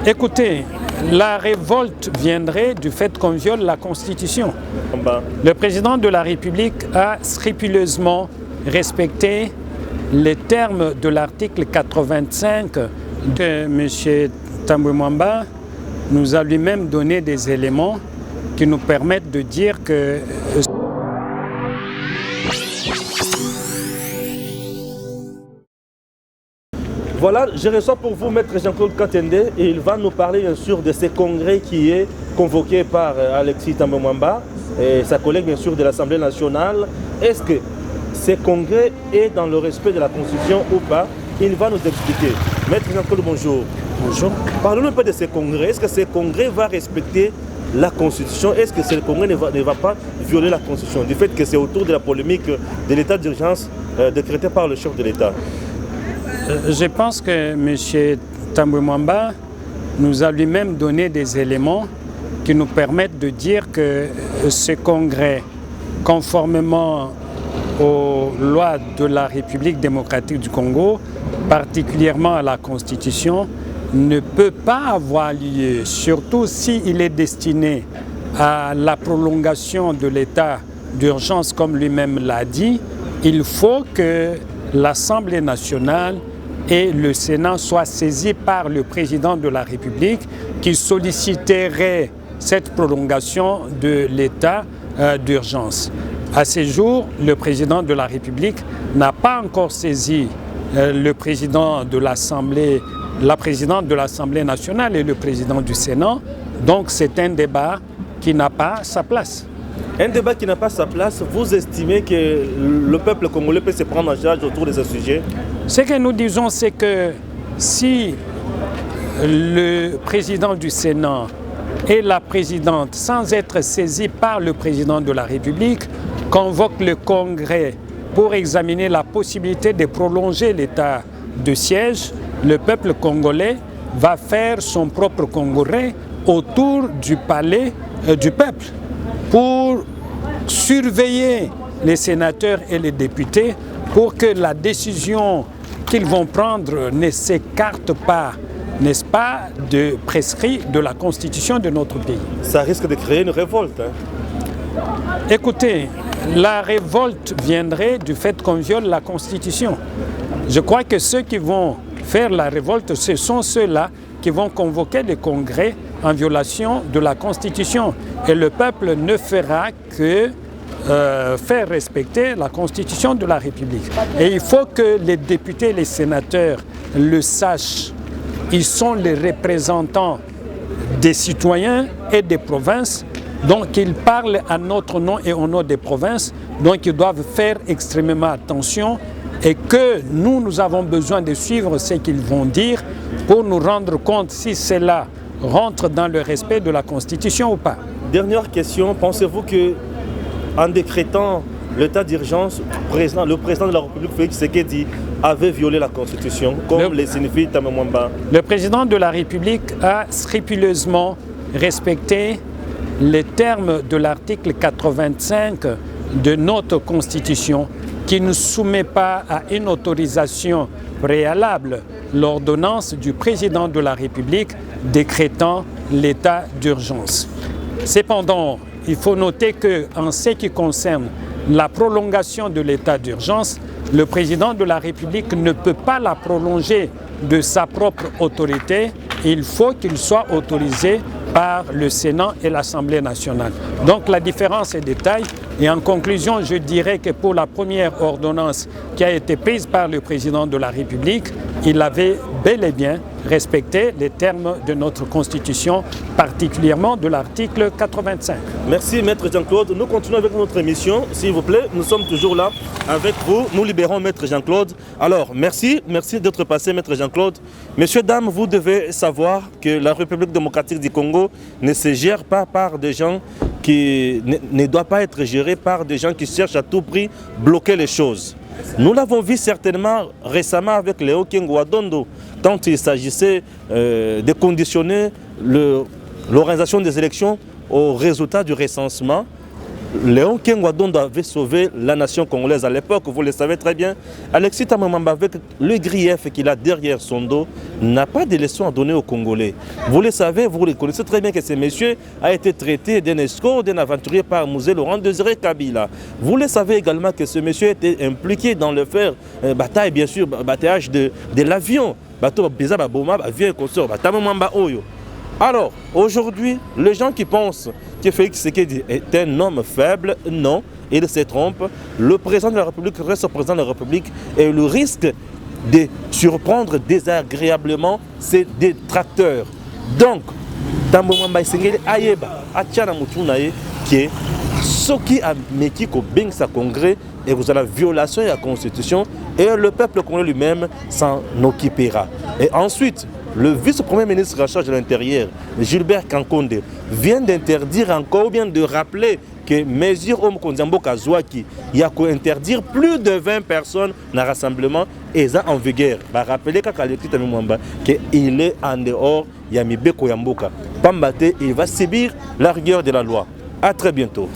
Écoutez, la révolte viendrait du fait qu'on viole la Constitution. Le président de la République a scrupuleusement respecté les termes de l'article 85 de M. Tambwe Mwamba. Nous a lui-même donné des éléments qui nous permettent de dire que Voilà, je reçois pour vous Maître Jean-Claude Katende et il va nous parler bien sûr de ce congrès qui est convoqué par Alexis Tambwe Mwamba et sa collègue bien sûr de l'Assemblée nationale. Est-ce que ce congrès est dans le respect de la Constitution ou pas? Il va nous expliquer. Maître Jean-Claude, bonjour. Bonjour. Parlons un peu de ce congrès. Est-ce que ce congrès va respecter la Constitution? Est-ce que ce congrès ne va pas violer la Constitution du fait que c'est autour de la polémique de l'état d'urgence décrété par le chef de l'État? Je pense que M. Tambwe Mwamba nous a lui-même donné des éléments qui nous permettent de dire que ce congrès, conformément aux lois de la République démocratique du Congo, particulièrement à la Constitution, ne peut pas avoir lieu, surtout s'il est destiné à la prolongation de l'état d'urgence, comme lui-même l'a dit. Il faut que l'Assemblée nationale et le Sénat soient saisis par le président de la République qui solliciterait cette prolongation de l'état d'urgence. À ce jour, le président de la République n'a pas encore saisi le président de l'Assemblée, la présidente de l'Assemblée nationale et le président du Sénat. Donc c'est un débat qui n'a pas sa place. Un débat qui n'a pas sa place, vous estimez que le peuple congolais peut se prendre en charge autour de ce sujet? Ce que nous disons, c'est que si le président du Sénat et la présidente, sans être saisis par le président de la République, convoquent le Congrès pour examiner la possibilité de prolonger l'état de siège, le peuple congolais va faire son propre congrès autour du palais du peuple pour surveiller les sénateurs et les députés pour que la décision qu'ils vont prendre ne s'écarte pas, n'est-ce pas, de prescrit de la Constitution de notre pays. Ça risque de créer une révolte. Hein? Écoutez, la révolte viendrait du fait qu'on viole la Constitution. Je crois que ceux qui vont faire la révolte, ce sont ceux-là qui vont convoquer le congrès en violation de la Constitution. Et le peuple ne fera que faire respecter la Constitution de la République. Et il faut que les députés et les sénateurs le sachent. Ils sont les représentants des citoyens et des provinces. Donc ils parlent à notre nom et au nom des provinces. Donc ils doivent faire extrêmement attention et que nous avons besoin de suivre ce qu'ils vont dire pour nous rendre compte si cela rentre dans le respect de la Constitution ou pas. Dernière question, pensez-vous que en décrétant l'état d'urgence, le président de la République, Félix Tshisekedi, avait violé la Constitution, comme le signifie Tambwe Mwamba? Le président de la République a scrupuleusement respecté les termes de l'article 85 de notre Constitution qui ne soumet pas à une autorisation préalable l'ordonnance du président de la République décrétant l'état d'urgence. Cependant, il faut noter qu'en ce qui concerne la prolongation de l'état d'urgence, le président de la République ne peut pas la prolonger de sa propre autorité. Il faut qu'il soit autorisé par le Sénat et l'Assemblée nationale. Donc la différence est de taille. Et en conclusion, je dirais que pour la première ordonnance qui a été prise par le président de la République, il avait bel et bien respecté les termes de notre Constitution, particulièrement de l'article 85. Merci Maître Jean-Claude. Nous continuons avec notre émission, s'il vous plaît. Nous sommes toujours là avec vous. Nous libérons Maître Jean-Claude. Alors, merci d'être passé Maître Jean-Claude. Messieurs, dames, vous devez savoir que la République démocratique du Congo ne se gère pas par des gens qui ne doit pas être géré par des gens qui cherchent à tout prix bloquer les choses. Nous l'avons vu certainement récemment avec Léo Kengo-Adondo, quand il s'agissait de conditionner l'organisation des élections au résultat du recensement. Léon Kengoadondo avait sauvé la nation congolaise à l'époque, vous le savez très bien. Alexis Tamamamba, avec le grief qu'il a derrière son dos, n'a pas de leçons à donner aux Congolais. Vous le savez, vous le connaissez très bien que ce monsieur a été traité d'un escroc, d'un aventurier par Mouzé Laurent Désiré Kabila. Vous le savez également que ce monsieur était impliqué dans le faire bataille, bien sûr, bataillage de l'avion. Alors, aujourd'hui, les gens qui pensent que Félix Tshisekedi est un homme faible, non, il se trompe. Le président de la République reste président de la République et le risque de surprendre désagréablement ses détracteurs. Donc, Tambo Mwamba Esengeli ayeba atiana mutunaye qui soki ameki ko beng sa congrès et vous avez la violation de la constitution et le peuple congolais lui-même s'en occupera. Et ensuite, le vice-premier ministre en charge de l'Intérieur, Gilbert Kankonde, vient d'interdire encore ou bien de rappeler que mesure Om Konzambo Kazouaki, il y a qu'interdire plus de 20 personnes dans le rassemblement et ça en vigueur. Va rappeler qu'il est en dehors, il y a Mibeko Yamboka. Pambate, il va subir la rigueur de la loi. À très bientôt.